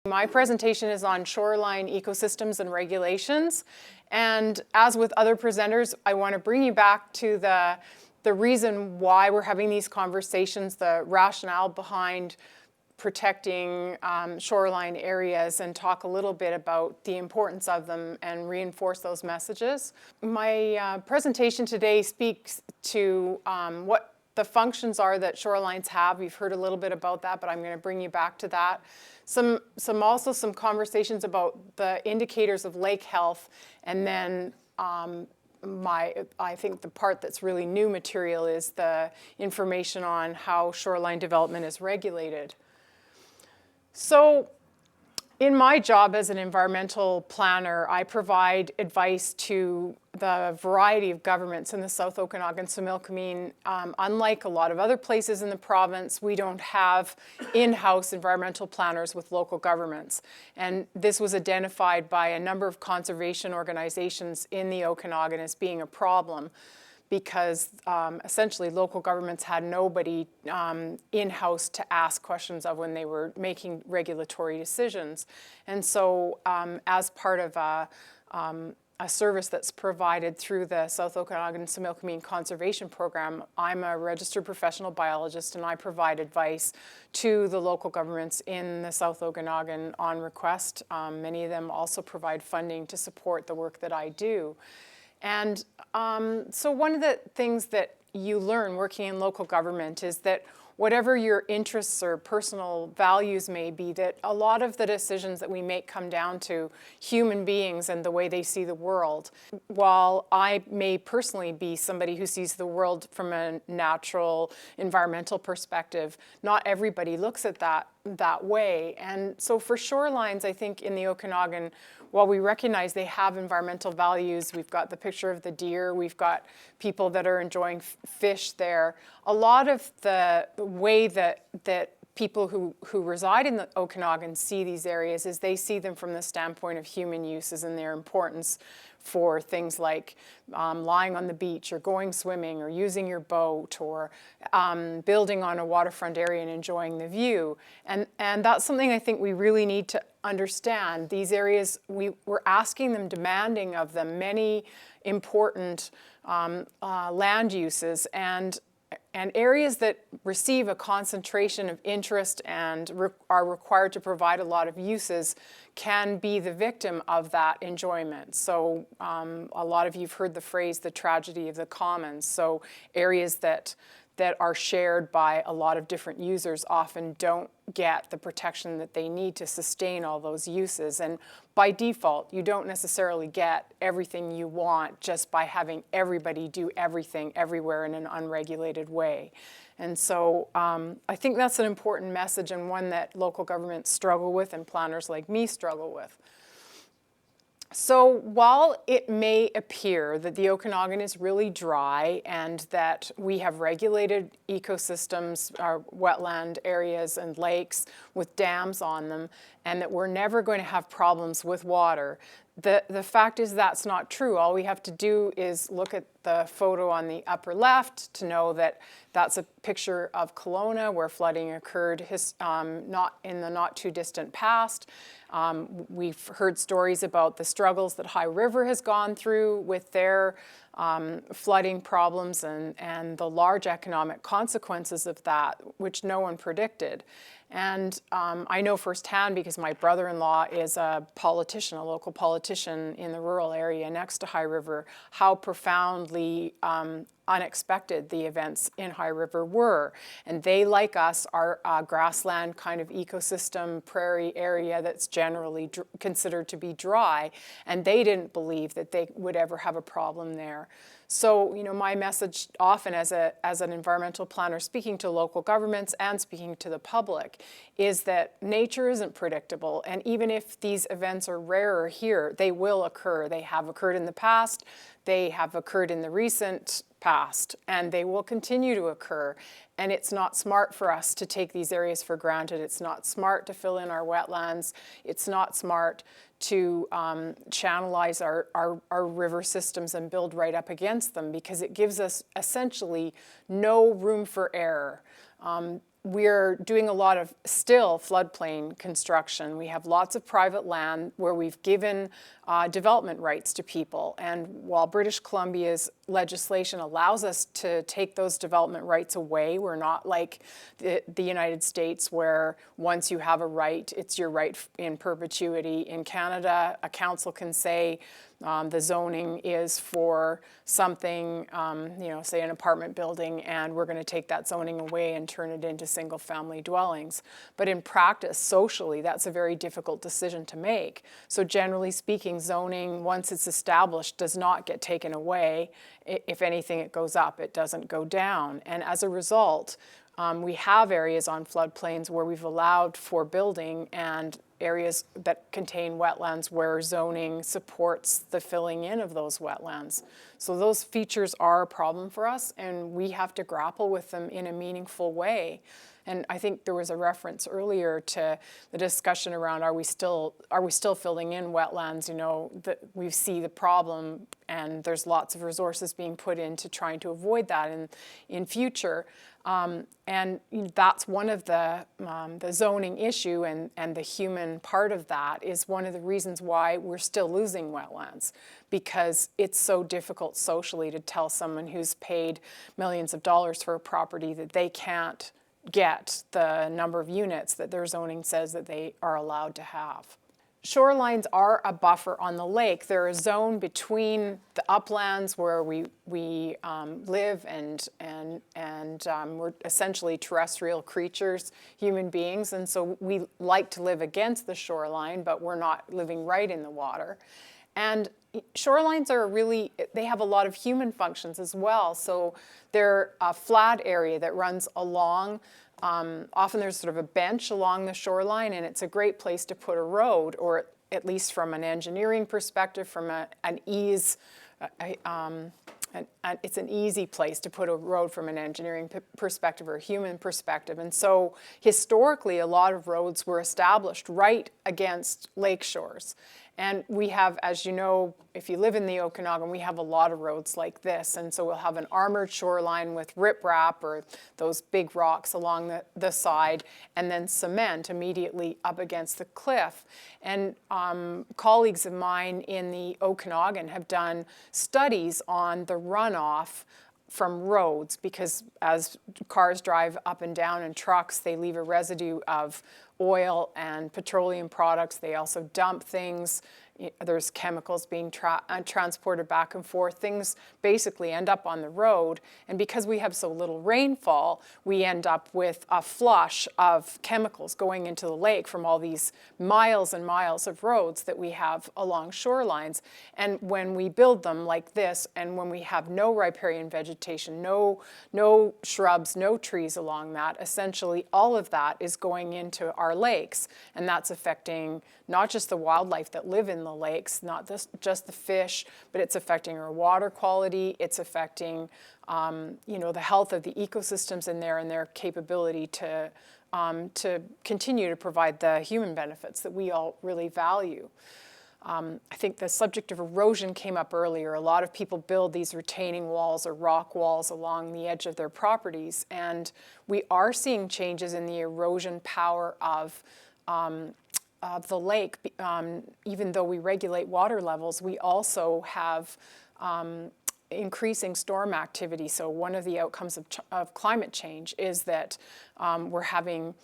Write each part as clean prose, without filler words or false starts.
My presentation is on shoreline ecosystems and regulations, and as with other presenters, I want to bring you back to the reason why we're having these conversations, the rationale behind protecting shoreline areas, and talk a little bit about the importance of them and reinforce those messages. My presentation today speaks to what the functions are that shorelines have. We've heard a little bit about that, but I'm going to bring you back to that. Also some conversations about the indicators of lake health, and then I think the part that's really new material is the information on how shoreline development is regulated. So in my job as an environmental planner, I provide advice to the variety of governments in the South Okanagan-Similkameen. Unlike a lot of other places in the province, we don't have in-house environmental planners with local governments. And this was identified by a number of conservation organizations in the Okanagan as being a problem, because essentially local governments had nobody in-house to ask questions of when they were making regulatory decisions. And so as part of a service that's provided through the South Okanagan-Similkameen Conservation Program, I'm a registered professional biologist, and I provide advice to the local governments in the South Okanagan on request. Many of them also provide funding to support the work that I do. And so one of the things that you learn working in local government is that whatever your interests or personal values may be, that a lot of the decisions that we make come down to human beings and the way they see the world. While I may personally be somebody who sees the world from a natural, environmental perspective, not everybody looks at that way. And so for shorelines, I think in the Okanagan, while we recognize they have environmental values, we've got the picture of the deer, we've got people that are enjoying fish there. A lot of the way that people who reside in the Okanagan see these areas is they see them from the standpoint of human uses and their importance for things like lying on the beach or going swimming or using your boat or building on a waterfront area and enjoying the view. And that's something I think we really need to understand. These areas, we're asking them, demanding of them many important land uses, and areas that receive a concentration of interest and are required to provide a lot of uses can be the victim of that enjoyment. So a lot of you've heard the phrase, the tragedy of the commons. So areas that are shared by a lot of different users often don't get the protection that they need to sustain all those uses. And by default, you don't necessarily get everything you want just by having everybody do everything everywhere in an unregulated way. And so I think that's an important message, and one that local governments struggle with and planners like me struggle with. So while it may appear that the Okanagan is really dry and that we have regulated ecosystems, our wetland areas and lakes with dams on them, and that we're never going to have problems with water, the fact is that's not true. All we have to do is look at the photo on the upper left to know that that's a picture of Kelowna, where flooding occurred not in the not too distant past. We've heard stories about the struggles that High River has gone through with their flooding problems and the large economic consequences of that, which no one predicted. And I know firsthand, because my brother-in-law is a politician, a local politician in the rural area next to High River, how profoundly unexpected the events in High River were. And they, like us, are a grassland kind of ecosystem, prairie area that's generally considered to be dry, and they didn't believe that they would ever have a problem there. So, you know, my message often as an environmental planner, speaking to local governments and speaking to the public, is that nature isn't predictable. And even if these events are rarer here, they will occur. They have occurred in the past, they have occurred in the recent past, and they will continue to occur. And it's not smart for us to take these areas for granted. It's not smart to fill in our wetlands. It's not smart to channelize our river systems and build right up against them, because it gives us essentially no room for error. we're doing a lot of still floodplain construction. We have lots of private land where we've given development rights to people. And while British Columbia's legislation allows us to take those development rights away, we're not like the United States where once you have a right, it's your right in perpetuity. In Canada, a council can say, the zoning is for something, say an apartment building, and we're going to take that zoning away and turn it into single-family dwellings. But in practice, socially, that's a very difficult decision to make. So generally speaking, zoning, once it's established, does not get taken away. If anything, it goes up. It doesn't go down. And as a result, we have areas on floodplains where we've allowed for building and areas that contain wetlands where zoning supports the filling in of those wetlands. So those features are a problem for us, and we have to grapple with them in a meaningful way. And I think there was a reference earlier to the discussion around are we still filling in wetlands? That we see the problem, and there's lots of resources being put into trying to avoid that in future. And that's one of the zoning issue, and the human part of that is one of the reasons why we're still losing wetlands, because it's so difficult socially to tell someone who's paid millions of dollars for a property that they can't get the number of units that their zoning says that they are allowed to have. Shorelines are a buffer on the lake. They're a zone between the uplands where we live and we're essentially terrestrial creatures, human beings, and so we like to live against the shoreline, but we're not living right in the water. And shorelines they have a lot of human functions as well. So they're a flat area that runs along. Often there's sort of a bench along the shoreline, and it's a great place to put a road, or at least from an engineering perspective, from it's an easy place to put a road from an engineering perspective or a human perspective. And so historically, a lot of roads were established right against lake shores. And we have, as you know, if you live in the Okanagan, we have a lot of roads like this. And so we'll have an armored shoreline with riprap or those big rocks along the side, and then cement immediately up against the cliff. And colleagues of mine in the Okanagan have done studies on the runoff from roads, because as cars drive up and down in trucks, they leave a residue of oil and petroleum products. They also dump things. There's chemicals being transported back and forth. Things basically end up on the road. And because we have so little rainfall, we end up with a flush of chemicals going into the lake from all these miles and miles of roads that we have along shorelines. And when we build them like this, and when we have no riparian vegetation, no shrubs, no trees along that, essentially all of that is going into our lakes. And that's affecting not just the wildlife that live in the lakes, not just the fish, but it's affecting our water quality. It's affecting, the health of the ecosystems in there and their capability to continue to provide the human benefits that we all really value. I think the subject of erosion came up earlier. A lot of people build these retaining walls or rock walls along the edge of their properties, and we are seeing changes in the erosion power of the lake. Even though we regulate water levels, we also have increasing storm activity. So one of the outcomes of climate change is that we're having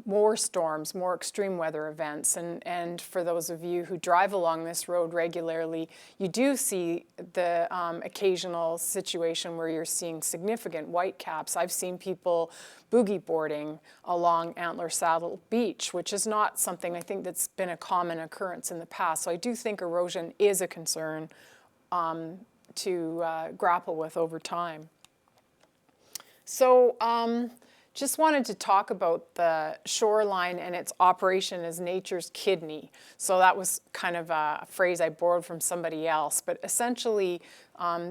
more storms, more extreme weather events. And for those of you who drive along this road regularly, you do see the occasional situation where you're seeing significant whitecaps. I've seen people boogie boarding along Antler Saddle Beach, which is not something I think that's been a common occurrence in the past. So I do think erosion is a concern to grapple with over time. So just wanted to talk about the shoreline and its operation as nature's kidney. So that was kind of a phrase I borrowed from somebody else, but essentially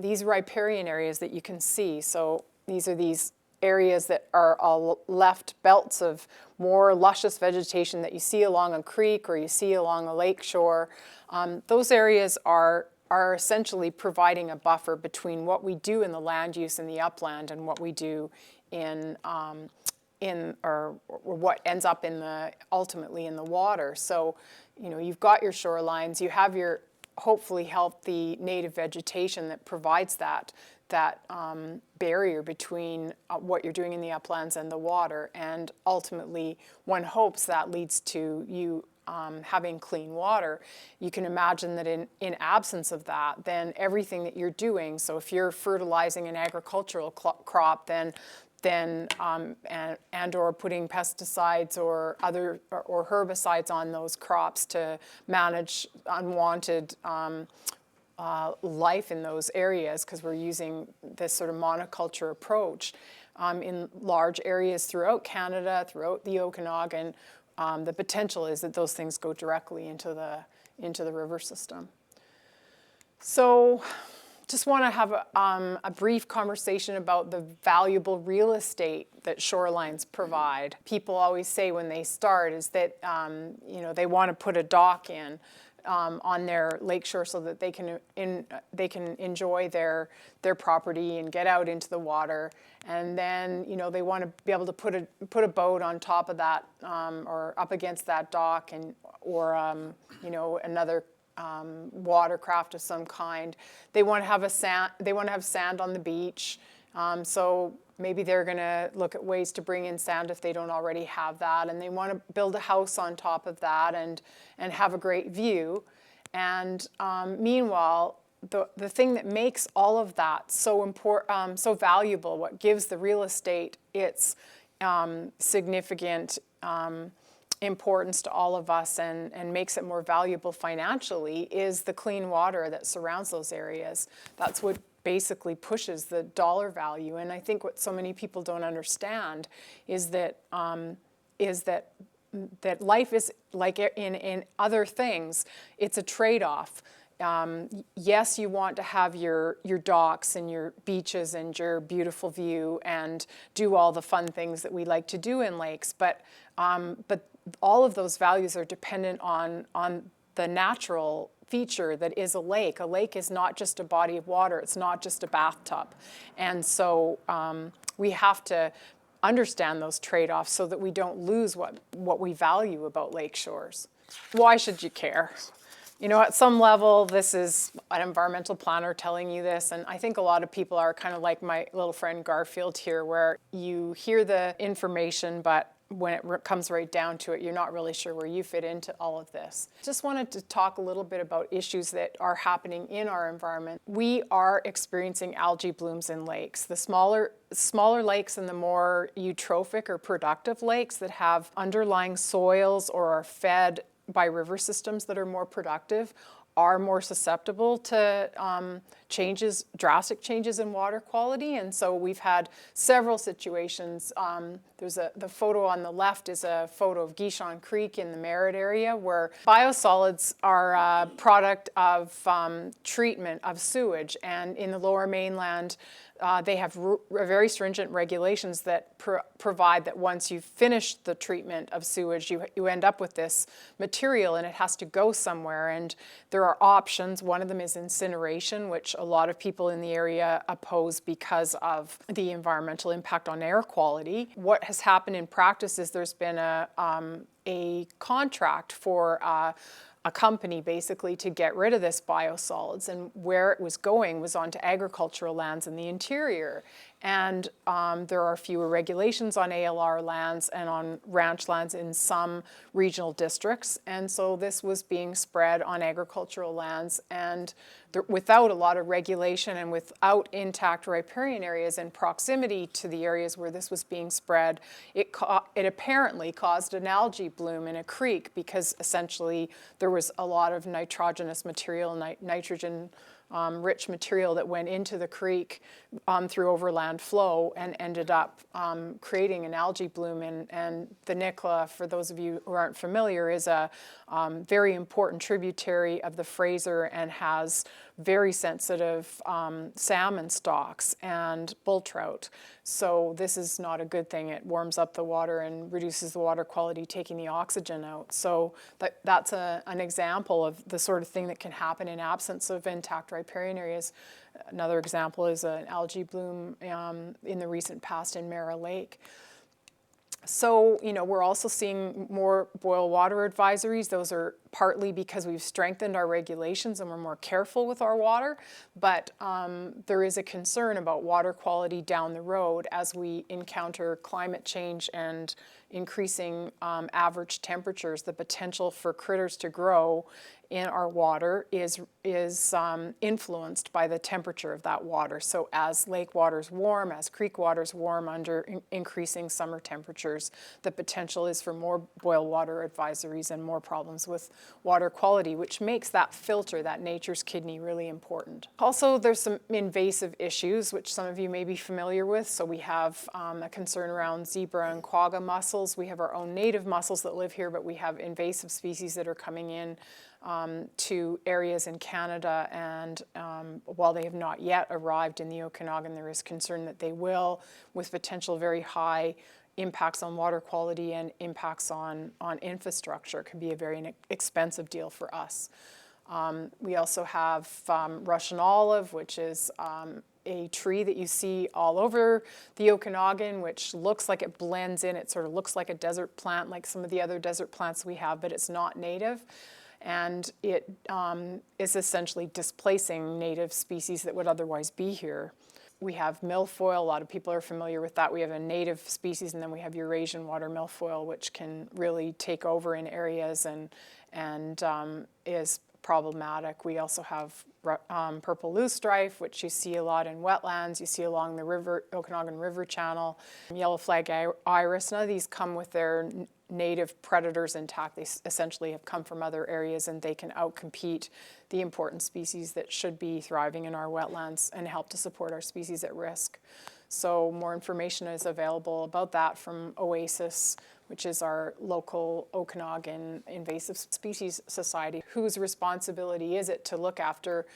these riparian areas that you can see, so these are these areas that are all left belts of more luscious vegetation that you see along a creek or you see along a lake shore. Those areas are essentially providing a buffer between what we do in the land use in the upland and what we do in or what ends up ultimately in the water. So, you've got your shorelines, you have your hopefully healthy native vegetation that provides that barrier between what you're doing in the uplands and the water, and ultimately one hopes that leads to you having clean water. You can imagine that in absence of that, then everything that you're doing, so if you're fertilizing an agricultural crop, then and or putting pesticides or herbicides on those crops to manage unwanted life in those areas, because we're using this sort of monoculture approach in large areas throughout Canada, throughout the Okanagan. The potential is that those things go directly into the river system. So just want to have a brief conversation about the valuable real estate that shorelines provide. People always say when they start is that they want to put a dock in on their lakeshore so that they can enjoy their property and get out into the water, and then they want to be able to put a boat on top of that or up against that dock, or another watercraft of some kind. They want to have sand on the beach. So maybe they're going to look at ways to bring in sand if they don't already have that, and they want to build a house on top of that and have a great view. And meanwhile, the thing that makes all of that so important, so valuable, what gives the real estate its significant importance to all of us and makes it more valuable financially, is the clean water that surrounds those areas. That's what basically pushes the dollar value. And I think what so many people don't understand is that that life is like in other things. It's a trade-off. Yes, you want to have your docks and your beaches and your beautiful view and do all the fun things that we like to do in lakes, but all of those values are dependent on the natural feature that is a lake. A lake is not just a body of water. It's not just a bathtub. And so we have to understand those trade-offs so that we don't lose what we value about lake shores. Why should you care? At some level, this is an environmental planner telling you this, and I think a lot of people are kind of like my little friend Garfield here, where you hear the information, but when it comes right down to it, you're not really sure where you fit into all of this. Just wanted to talk a little bit about issues that are happening in our environment. We are experiencing algae blooms in lakes. The smaller lakes and the more eutrophic or productive lakes that have underlying soils or are fed by river systems that are more productive are more susceptible to drastic changes in water quality. And so we've had several situations. The photo on the left is a photo of Gishon Creek in the Merritt area, where biosolids are a product of treatment of sewage. And in the Lower Mainland, they have very stringent regulations that provide that once you've finished the treatment of sewage, you end up with this material and it has to go somewhere. And there are options. One of them is incineration, which a lot of people in the area oppose because of the environmental impact on air quality. What has happened in practice is there's been a contract for a company basically to get rid of this biosolids, and where it was going was onto agricultural lands in the interior. And there are fewer regulations on ALR lands and on ranch lands in some regional districts, and so this was being spread on agricultural lands, and without a lot of regulation and without intact riparian areas in proximity to the areas where this was being spread, it apparently caused an algae bloom in a creek, because essentially there was a lot of nitrogenous material, nitrogen rich material that went into the creek through overland flow and ended up creating an algae bloom. And the Nicola, for those of you who aren't familiar, is a very important tributary of the Fraser and has very sensitive salmon stocks and bull trout. So this is not a good thing. It warms up the water and reduces the water quality, taking the oxygen out. So that's an example of the sort of thing that can happen in absence of intact riparian areas. Another example is an algae bloom in the recent past in Mara Lake. So, we're also seeing more boil water advisories. Those are partly because we've strengthened our regulations and we're more careful with our water, but there is a concern about water quality down the road as we encounter climate change and increasing average temperatures. The potential for critters to grow in our water is influenced by the temperature of that water. So as lake waters warm, as creek waters warm under increasing summer temperatures, the potential is for more boil water advisories and more problems with water quality, which makes that filter, that nature's kidney, really important. Also, there's some invasive issues, which some of you may be familiar with. So we have a concern around zebra and quagga mussels. We have our own native mussels that live here, but we have invasive species that are coming in to areas in Canada, and while they have not yet arrived in the Okanagan, there is concern that they will, with potential very high impacts on water quality and impacts on infrastructure. It can be a very expensive deal for us. We also have Russian olive, which is a tree that you see all over the Okanagan, which looks like it blends in. It sort of looks like a desert plant, like some of the other desert plants we have, but it's not native. And it is essentially displacing native species that would otherwise be here. We have milfoil. A lot of people are familiar with that. We have a native species, and then we have Eurasian water milfoil, which can really take over in areas and is problematic. We also have purple loosestrife, which you see a lot in wetlands. You see along the river, Okanagan River Channel. Yellow flag iris. None of these come with their native predators intact. They essentially have come from other areas, and they can outcompete the important species that should be thriving in our wetlands and help to support our species at risk. So more information is available about that from OASIS, which is our local Okanagan Invasive Species Society. Whose responsibility is it to look after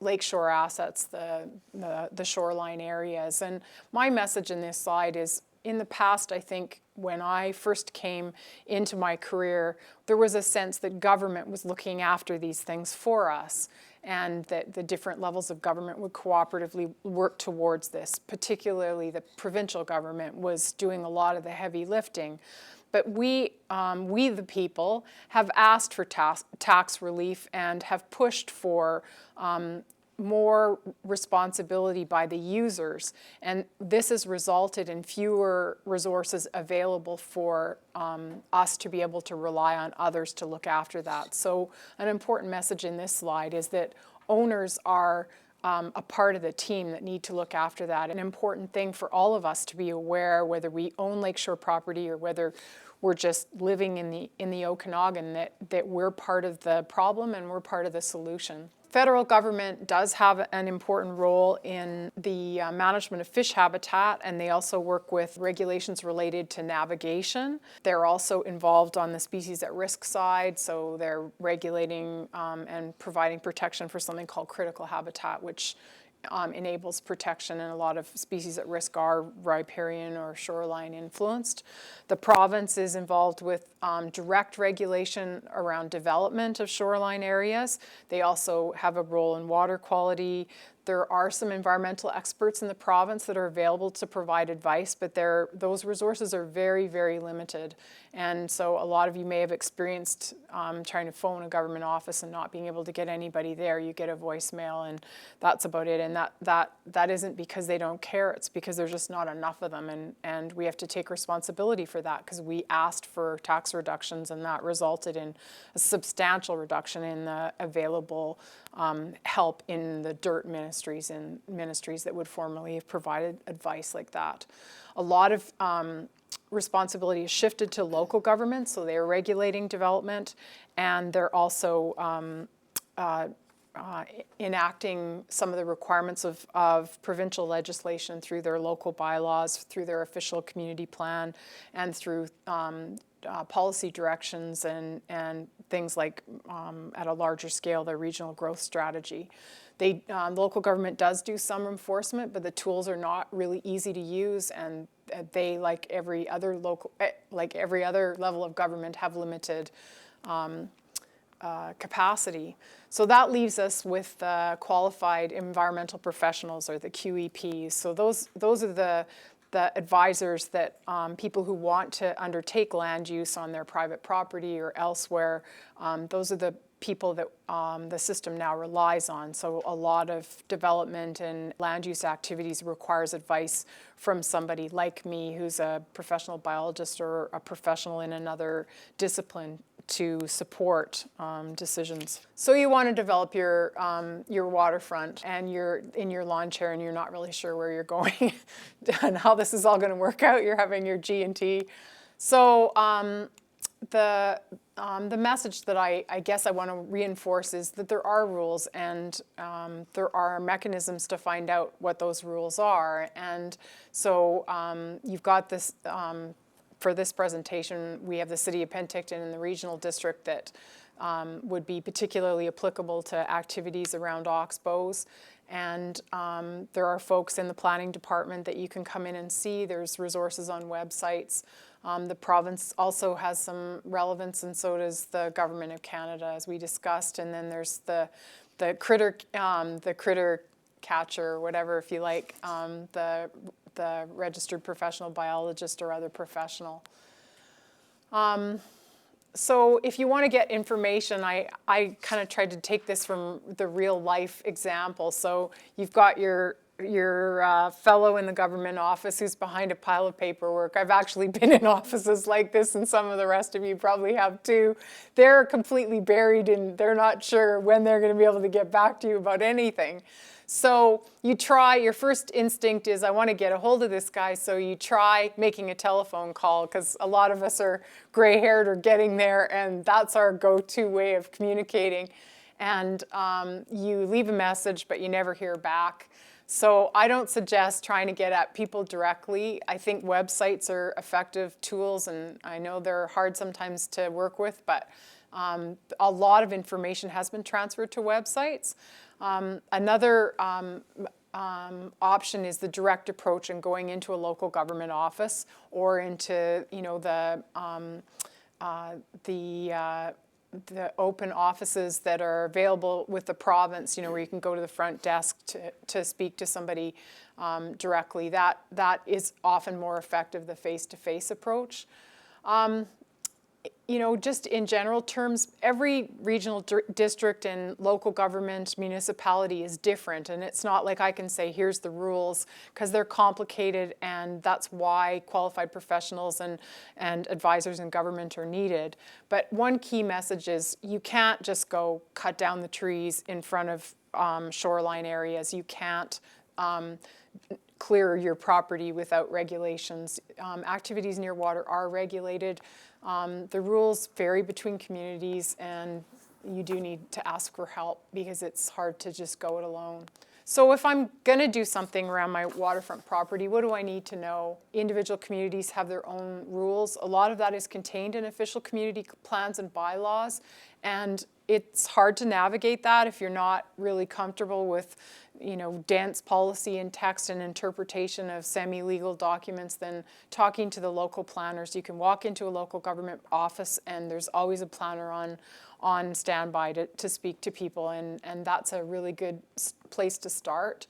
lakeshore assets, the shoreline areas? And my message in this slide is, in the past, I think when I first came into my career, there was a sense that government was looking after these things for us, and that the different levels of government would cooperatively work towards this. Particularly the provincial government was doing a lot of the heavy lifting. But we the people, have asked for tax relief and have pushed for more responsibility by the users, and this has resulted in fewer resources available for us to be able to rely on others to look after that. So an important message in this slide is that owners are a part of the team that need to look after that. An important thing for all of us to be aware, whether we own lakeshore property or whether we're just living in the Okanagan, that we're part of the problem and we're part of the solution. Federal government does have an important role in the management of fish habitat, and they also work with regulations related to navigation. They're also involved on the species at risk side, so they're regulating and providing protection for something called critical habitat, which enables protection, and a lot of species at risk are riparian or shoreline influenced. The province is involved with direct regulation around development of shoreline areas. They also have a role in water quality. There are some environmental experts in the province that are available to provide advice, but those resources are very, very limited. And so a lot of you may have experienced trying to phone a government office and not being able to get anybody there. You get a voicemail and that's about it. And that isn't because they don't care, it's because there's just not enough of them. And we have to take responsibility for that, because we asked for tax reductions, and that resulted in a substantial reduction in the available help in the dirt ministries and ministries that would formerly have provided advice like that. A lot of responsibility is shifted to local governments, so they're regulating development, and they're also enacting some of the requirements of provincial legislation through their local bylaws, through their official community plan, and through policy directions and things like, at a larger scale, their regional growth strategy. Local government does do some enforcement, but the tools are not really easy to use, and they, like every other level of government, have limited capacity. So that leaves us with qualified environmental professionals, or the QEPs. So those are the advisors that people who want to undertake land use on their private property or elsewhere, those are the people that the system now relies on. So a lot of development and land use activities requires advice from somebody like me who's a professional biologist or a professional in another discipline to support decisions. So you want to develop your waterfront and you're in your lawn chair and you're not really sure where you're going and how this is all going to work out. You're having your G&T. So the message that I guess I want to reinforce is that there are rules and there are mechanisms to find out what those rules are. And so you've got this, for this presentation, we have the City of Penticton and the Regional District that would be particularly applicable to activities around oxbows. And there are folks in the planning department that you can come in and see. There's resources on websites. The province also has some relevance, and so does the Government of Canada, as we discussed. And then there's the critter catcher, or whatever, if you like, the registered professional biologist or other professional. So if you want to get information, I kind of tried to take this from the real life example. So you've got your fellow in the government office who's behind a pile of paperwork. I've actually been in offices like this, and some of the rest of you probably have too. They're completely buried and they're not sure when they're going to be able to get back to you about anything. So you try, your first instinct is, I want to get a hold of this guy, so you try making a telephone call, because a lot of us are gray-haired or getting there, and that's our go-to way of communicating. And you leave a message, but you never hear back. So I don't suggest trying to get at people directly. I think websites are effective tools, and I know they're hard sometimes to work with, but a lot of information has been transferred to websites. Another option is the direct approach and going into a local government office or into, you know, the open offices that are available with the province, you know, where you can go to the front desk to speak to somebody directly. That is often more effective, the face-to-face approach. You know, just in general terms, every regional district and local government municipality is different, and it's not like I can say, here's the rules, because they're complicated, and that's why qualified professionals and advisors in government are needed. But one key message is you can't just go cut down the trees in front of shoreline areas. You can't clear your property without regulations. Activities near water are regulated. The rules vary between communities, and you do need to ask for help because it's hard to just go it alone. So if I'm going to do something around my waterfront property, what do I need to know? Individual communities have their own rules. A lot of that is contained in official community plans and bylaws, and it's hard to navigate that if you're not really comfortable with, you know, dense policy and text and interpretation of semi-legal documents. Then talking to the local planners. You can walk into a local government office and there's always a planner on standby to speak to people, and that's a really good place to start.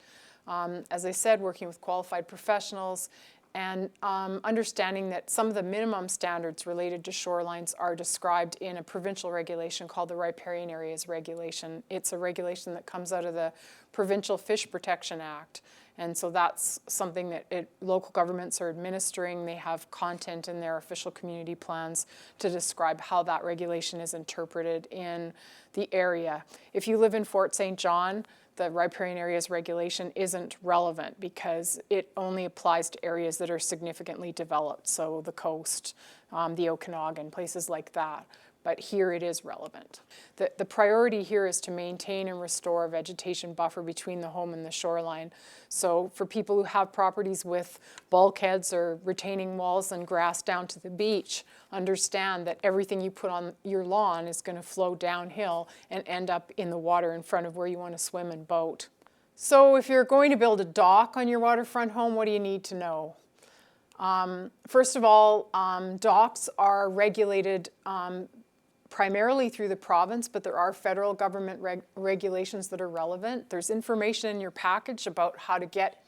As I said, working with qualified professionals and understanding that some of the minimum standards related to shorelines are described in a provincial regulation called the Riparian Areas Regulation. It's a regulation that comes out of the Provincial Fish Protection Act. And so that's something that local governments are administering. They have content in their official community plans to describe how that regulation is interpreted in the area. If you live in Fort St. John, the Riparian Areas Regulation isn't relevant because it only applies to areas that are significantly developed, so the coast, the Okanagan, places like that. But here it is relevant. The priority here is to maintain and restore a vegetation buffer between the home and the shoreline. So for people who have properties with bulkheads or retaining walls and grass down to the beach, understand that everything you put on your lawn is going to flow downhill and end up in the water in front of where you want to swim and boat. So if you're going to build a dock on your waterfront home, what do you need to know? First of all, docks are regulated primarily through the province, but there are federal government regulations that are relevant. There's information in your package about how to get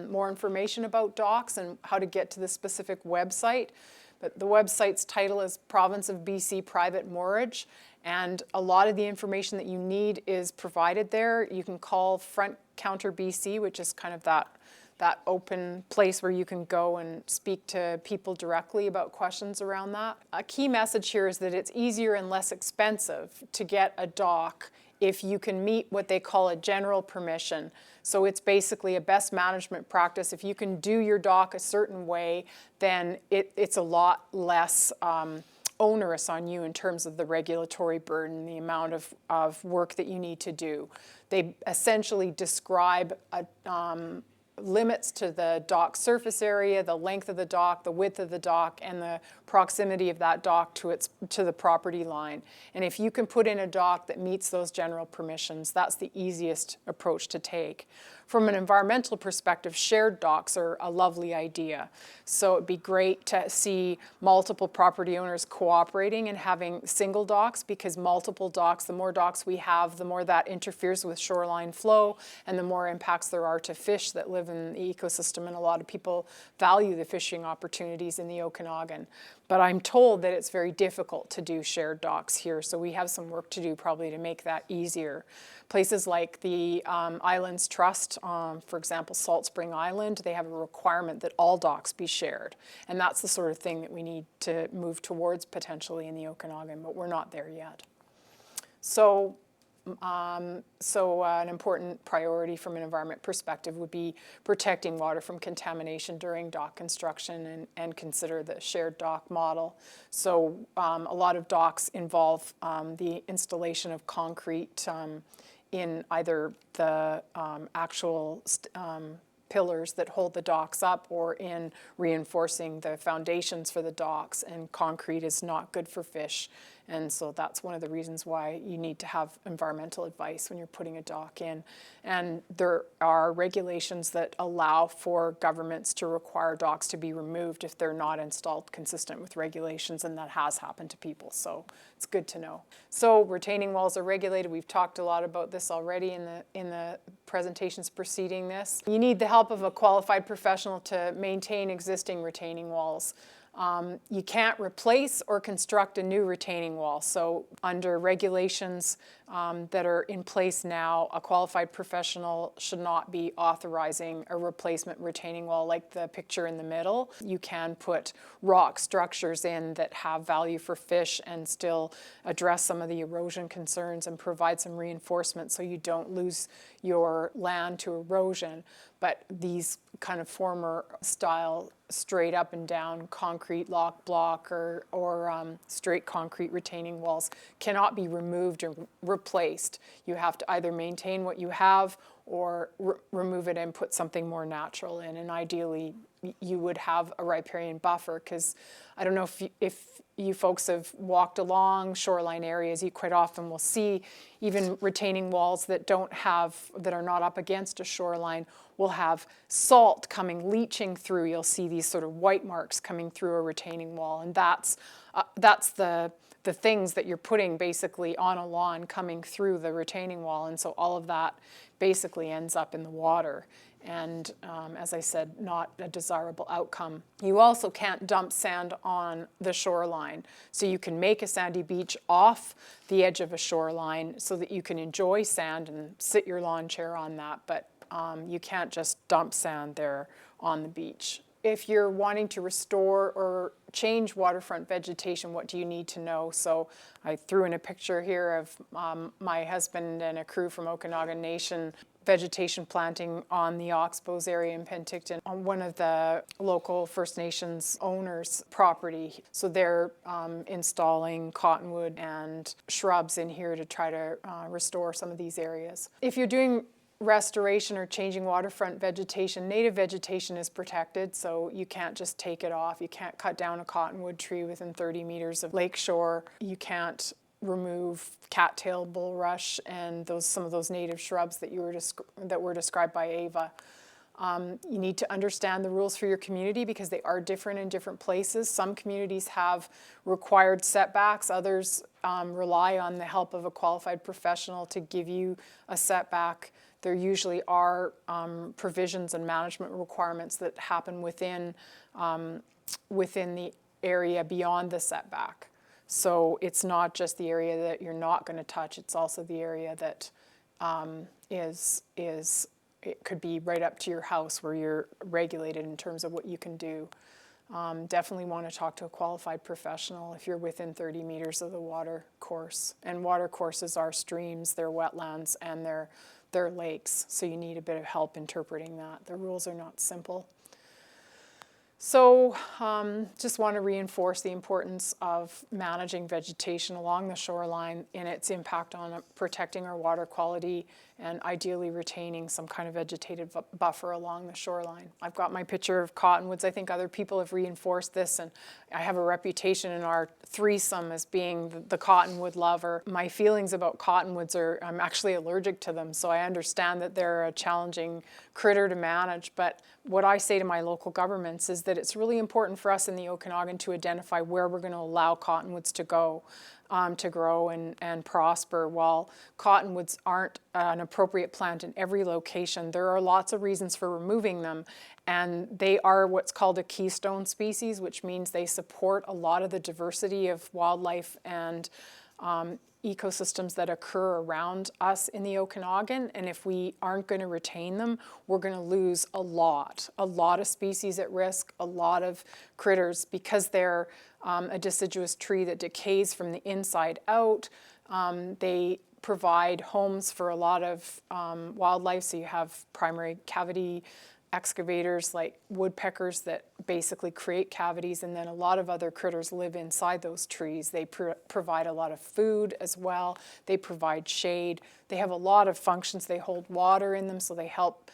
more information about docks and how to get to the specific website. But the website's title is Province of BC Private Moorage, and a lot of the information that you need is provided there. You can call Front Counter BC, which is kind of that open place where you can go and speak to people directly about questions around that. A key message here is that it's easier and less expensive to get a dock if you can meet what they call a general permission. So it's basically a best management practice. If you can do your dock a certain way, then it's a lot less onerous on you in terms of the regulatory burden, the amount of work that you need to do. They essentially describe limits to the dock surface area, the length of the dock, the width of the dock, and the proximity of that dock to the property line. And if you can put in a dock that meets those general permissions, that's the easiest approach to take. From an environmental perspective, shared docks are a lovely idea. So it'd be great to see multiple property owners cooperating and having single docks, because multiple docks, the more docks we have, the more that interferes with shoreline flow and the more impacts there are to fish that live in the ecosystem. And a lot of people value the fishing opportunities in the Okanagan. But I'm told that it's very difficult to do shared docks here, so we have some work to do probably to make that easier. Places like the Islands Trust, for example, Salt Spring Island, they have a requirement that all docks be shared. And that's the sort of thing that we need to move towards potentially in the Okanagan, but we're not there yet. So an important priority from an environment perspective would be protecting water from contamination during dock construction and consider the shared dock model. So a lot of docks involve the installation of concrete in either the actual pillars that hold the docks up or in reinforcing the foundations for the docks, and concrete is not good for fish. And so that's one of the reasons why you need to have environmental advice when you're putting a dock in. And there are regulations that allow for governments to require docks to be removed if they're not installed consistent with regulations, and that has happened to people, so it's good to know. So retaining walls are regulated. We've talked a lot about this already in the presentations preceding this. You need the help of a qualified professional to maintain existing retaining walls. You can't replace or construct a new retaining wall. So under regulations that are in place now, a qualified professional should not be authorizing a replacement retaining wall like the picture in the middle. You can put rock structures in that have value for fish and still address some of the erosion concerns and provide some reinforcement so you don't lose your land to erosion. But these kind of former style straight up and down concrete lock block or straight concrete retaining walls cannot be removed or replaced. You have to either maintain what you have or remove it and put something more natural in. And ideally, you would have a riparian buffer, because I don't know if you folks have walked along shoreline areas, you quite often will see even retaining walls that are not up against a shoreline will have salt leaching through. You'll see these sort of white marks coming through a retaining wall, and that's the things that you're putting basically on a lawn coming through the retaining wall, and so all of that basically ends up in the water. And as I said, not a desirable outcome. You also can't dump sand on the shoreline. So you can make a sandy beach off the edge of a shoreline so that you can enjoy sand and sit your lawn chair on that, but you can't just dump sand there on the beach. If you're wanting to restore or change waterfront vegetation, what do you need to know? So I threw in a picture here of my husband and a crew from Okanagan Nation vegetation planting on the Oxbows area in Penticton on one of the local First Nations owners' property. So they're installing cottonwood and shrubs in here to try to restore some of these areas. If you're doing restoration or changing waterfront vegetation, native vegetation is protected, so you can't just take it off. You can't cut down a cottonwood tree within 30 meters of lakeshore. You can't remove cattail bulrush and some of those native shrubs that were described by Ava. You need to understand the rules for your community because they are different in different places. Some communities have required setbacks, others rely on the help of a qualified professional to give you a setback. there usually are provisions and management requirements that happen within the area beyond the setback. So it's not just the area that you're not going to touch, it's also the area that it could be right up to your house where you're regulated in terms of what you can do. Definitely want to talk to a qualified professional if you're within 30 meters of the water course. And water courses are streams, they're wetlands, and they're lakes. So you need a bit of help interpreting that. The rules are not simple. So just want to reinforce the importance of managing vegetation along the shoreline and its impact on protecting our water quality and ideally retaining some kind of vegetative buffer along the shoreline. I've got my picture of cottonwoods. I think other people have reinforced this, and I have a reputation in our threesome as being the cottonwood lover. My feelings about cottonwoods are, I'm actually allergic to them, so I understand that they're a challenging critter to manage, but what I say to my local governments is that it's really important for us in the Okanagan to identify where we're going to allow cottonwoods to go, to grow and prosper. While cottonwoods aren't an appropriate plant in every location, there are lots of reasons for removing them, and they are what's called a keystone species, which means they support a lot of the diversity of wildlife and ecosystems that occur around us in the Okanagan, and if we aren't going to retain them, we're going to lose a lot of species at risk, a lot of critters, because they're a deciduous tree that decays from the inside out. They provide homes for a lot of wildlife, so you have primary cavity excavators like woodpeckers that basically create cavities, and then a lot of other critters live inside those trees. They provide a lot of food as well. They provide shade. They have a lot of functions. They hold water in them, so they help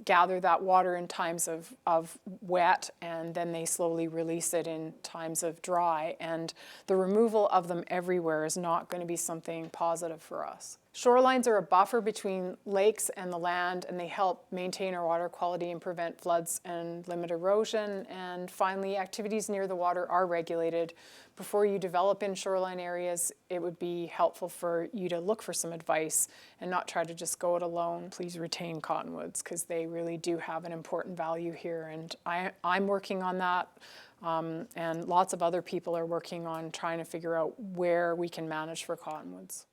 gather that water in times of wet, and then they slowly release it in times of dry. And the removal of them everywhere is not going to be something positive for us. Shorelines are a buffer between lakes and the land, and they help maintain our water quality and prevent floods and limit erosion. And finally, activities near the water are regulated. Before you develop in shoreline areas, it would be helpful for you to look for some advice and not try to just go it alone. Please retain cottonwoods, because they really do have an important value here. And I'm working on that, and lots of other people are working on trying to figure out where we can manage for cottonwoods.